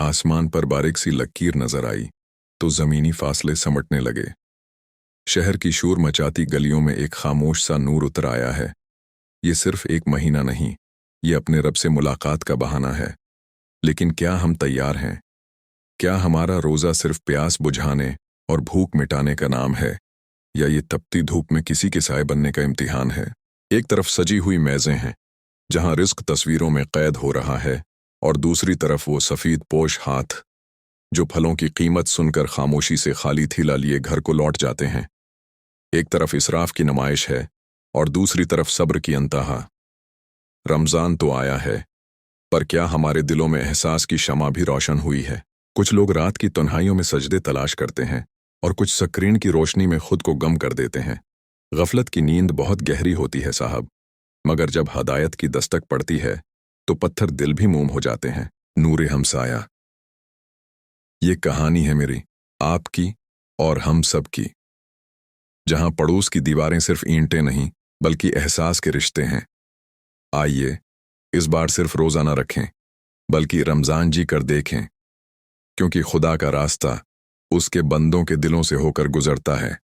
आसमान पर बारीक सी लकीर नजर आई तो जमीनी फासले समटने लगे। शहर की शोर मचाती गलियों में एक खामोश सा नूर उतर आया है। ये सिर्फ एक महीना नहीं, ये अपने रब से मुलाकात का बहाना है। लेकिन क्या हम तैयार हैं? क्या हमारा रोजा सिर्फ प्यास बुझाने और भूख मिटाने का नाम है, या ये तपती धूप में किसी के साए बनने का इम्तिहान है? एक तरफ सजी हुई मेजें हैं जहां रिस्क तस्वीरों में कैद हो रहा है, और दूसरी तरफ वो सफेद पोश हाथ जो फलों की कीमत सुनकर खामोशी से खाली थैला लिए घर को लौट जाते हैं। एक तरफ इसराफ की नुमाइश है और दूसरी तरफ सब्र की अंतहा। रमजान तो आया है, पर क्या हमारे दिलों में एहसास की शमा भी रोशन हुई है? कुछ लोग रात की तन्हाइयों में सजदे तलाश करते हैं और कुछ स्क्रीन की रोशनी में खुद को गम कर देते हैं। गफलत की नींद बहुत गहरी होती है साहब, मगर जब हदायत की दस्तक पड़ती है तो पत्थर दिल भी मोम हो जाते हैं। नूरे हमसाया। ये कहानी है मेरी, आपकी और हम सब की, जहां पड़ोस की दीवारें सिर्फ ईंटें नहीं बल्कि एहसास के रिश्ते हैं। आइए इस बार सिर्फ रोजा न रखें बल्कि रमजान जी कर देखें, क्योंकि खुदा का रास्ता उसके बंदों के दिलों से होकर गुजरता है।